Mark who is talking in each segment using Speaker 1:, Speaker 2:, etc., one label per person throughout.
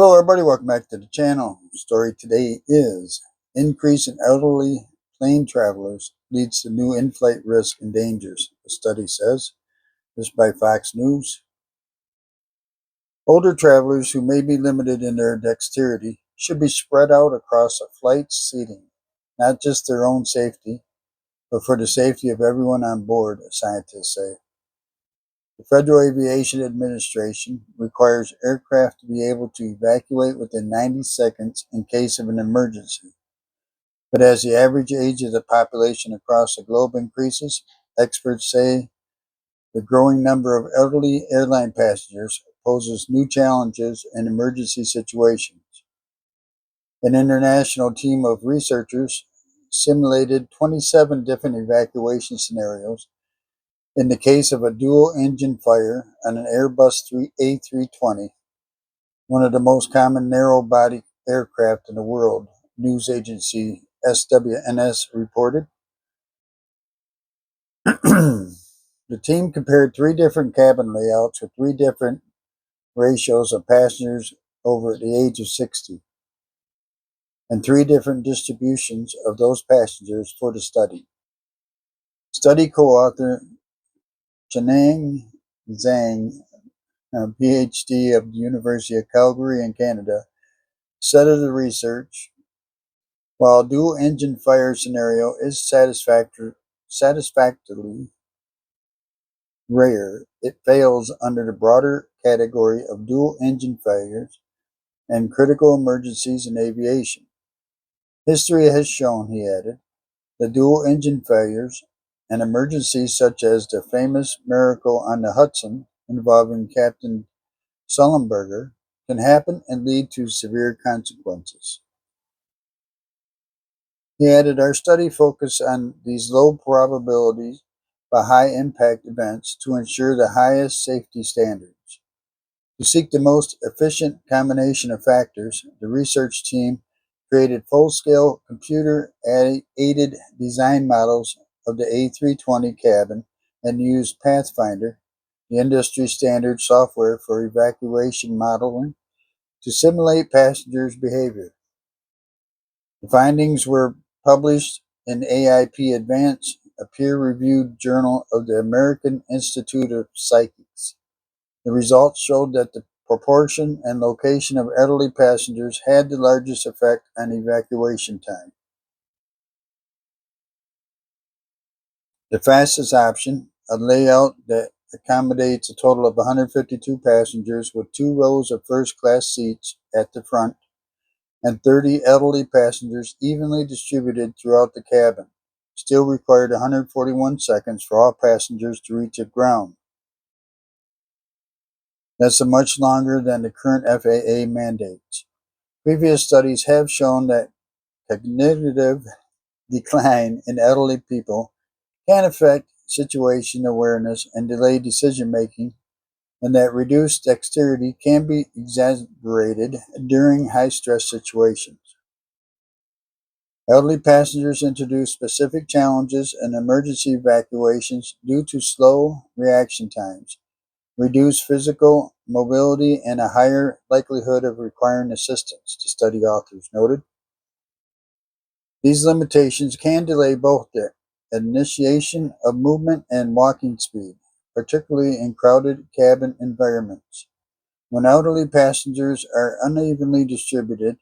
Speaker 1: Hello everybody, welcome back to the channel. Story today is increase in elderly plane travelers leads to new in-flight risk and dangers, the study says. This is by Fox News. Older travelers who may be limited in their dexterity should be spread out across a flight's seating, not just their own safety, but for the safety of everyone on board, scientists say. The Federal Aviation Administration requires aircraft to be able to evacuate within 90 seconds in case of an emergency. But as the average age of the population across the globe increases, experts say the growing number of elderly airline passengers poses new challenges in emergency situations. An international team of researchers simulated 27 different evacuation scenarios in the case of a dual-engine fire on an Airbus A320, one of the most common narrow-body aircraft in the world, news agency SWNS reported. The team compared three different cabin layouts with three different ratios of passengers over the age of 60 and three different distributions of those passengers for the study. Study co-author Cheneng Zhang, a PhD of the University of Calgary in Canada, said of the research, while a dual-engine fire scenario is satisfactorily rare, it fails under the broader category of dual-engine failures and critical emergencies in aviation. History has shown, he added, that dual-engine failures and emergencies such as the famous miracle on the Hudson involving Captain Sullenberger can happen and lead to severe consequences. He added, our study focused on these low probability but high impact events to ensure the highest safety standards. To seek the most efficient combination of factors, the research team created full-scale computer-aided design models of the A320 cabin and used Pathfinder, the industry standard software for evacuation modeling, to simulate passengers' behavior. The findings were published in AIP Advance, a peer-reviewed journal of the American Institute of Psychics. The results showed that the proportion and location of elderly passengers had the largest effect on evacuation time. The fastest option, a layout that accommodates a total of 152 passengers with 2 rows of first-class seats at the front and 30 elderly passengers evenly distributed throughout the cabin, still required 141 seconds for all passengers to reach the ground. That's much longer than the current FAA mandates. Previous studies have shown that cognitive decline in elderly people can affect situation awareness and delay decision making, and that reduced dexterity can be exaggerated during high stress situations. Elderly passengers introduce specific challenges in emergency evacuations due to slow reaction times, reduced physical mobility, and a higher likelihood of requiring assistance, the study authors noted. These limitations can delay both the initiation of movement and walking speed, particularly in crowded cabin environments. When elderly passengers are unevenly distributed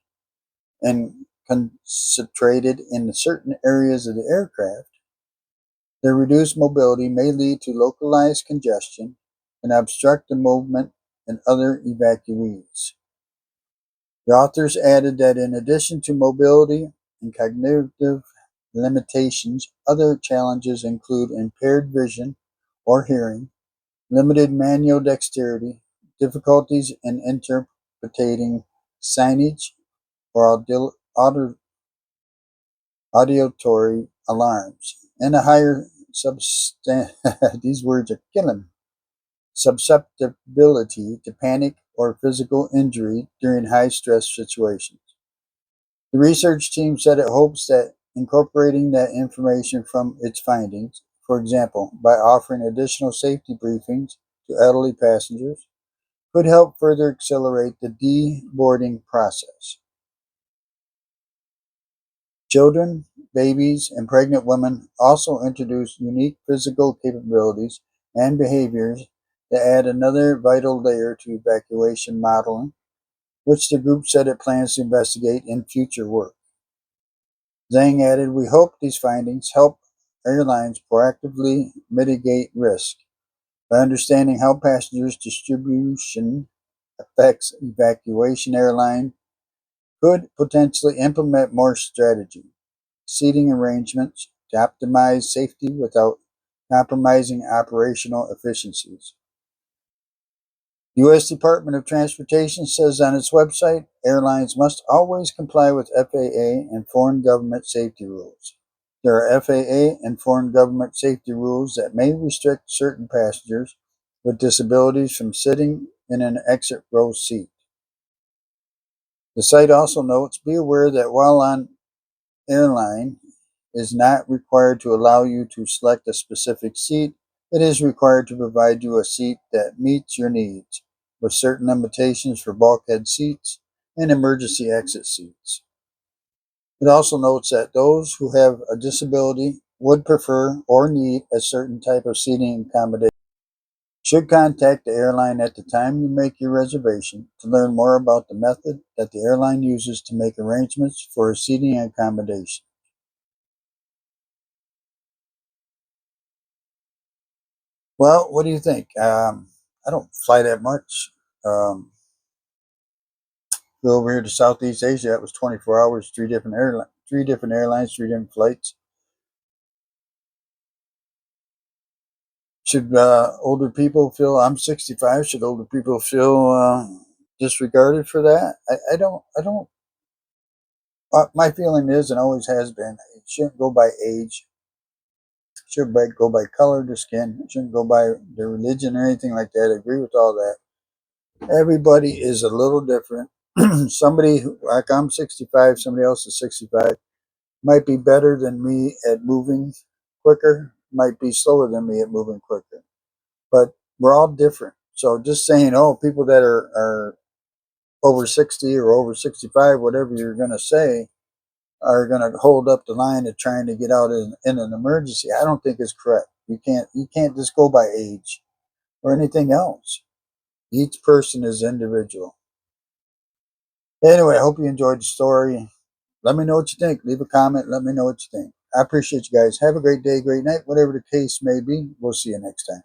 Speaker 1: and concentrated in certain areas of the aircraft, their reduced mobility may lead to localized congestion and obstruct the movement of other evacuees. The authors added that in addition to mobility and cognitive limitations, other challenges include impaired vision or hearing, limited manual dexterity, difficulties in interpreting signage or auditory alarms, and a higher these words are killing susceptibility to panic or physical injury during high stress situations. The research team said it hopes that incorporating that information from its findings, for example, by offering additional safety briefings to elderly passengers, could help further accelerate the deboarding process. Children, babies, and pregnant women also introduce unique physical capabilities and behaviors that add another vital layer to evacuation modeling, which the group said it plans to investigate in future work. Zhang added, "We hope these findings help airlines proactively mitigate risk by understanding how passengers distribution affects evacuation. Airline could potentially implement more strategy, seating arrangements to optimize safety without compromising operational efficiencies." The U.S. Department of Transportation says on its website, airlines must always comply with FAA and foreign government safety rules. There are FAA and foreign government safety rules that may restrict certain passengers with disabilities from sitting in an exit row seat. The site also notes, "Be aware that while on airline is not required to allow you to select a specific seat, it is required to provide you a seat that meets your needs, with certain limitations for bulkhead seats and emergency exit seats." It also notes that those who have a disability would prefer or need a certain type of seating accommodation should contact the airline at the time you make your reservation to learn more about the method that the airline uses to make arrangements for a seating accommodation. Well, what do you think? I don't fly that much. Um, Go over here to Southeast Asia. That was 24 hours, three different airlines, three different flights. Should older people feel? I'm 65. Should older people feel disregarded for that? I don't. I don't. My feeling is, and always has been, it shouldn't go by age. It should go by color of the skin. It shouldn't go by their religion or anything like that. I agree with all that. Everybody is a little different. Somebody like I'm 65, somebody else is 65, might be better than me at moving quicker, might be slower than me at moving quicker. But we're all different. So just saying, oh, people that are over 60 or over 65, whatever you're going to say, are going to hold up the line of trying to get out in an emergency, I don't think is correct. You can't just go by age or anything else. Each person is individual. Anyway, I hope you enjoyed the story. Let me know what you think. Leave a comment. Let me know what you think. I appreciate you guys. Have a great day, great night, whatever the case may be. We'll see you next time.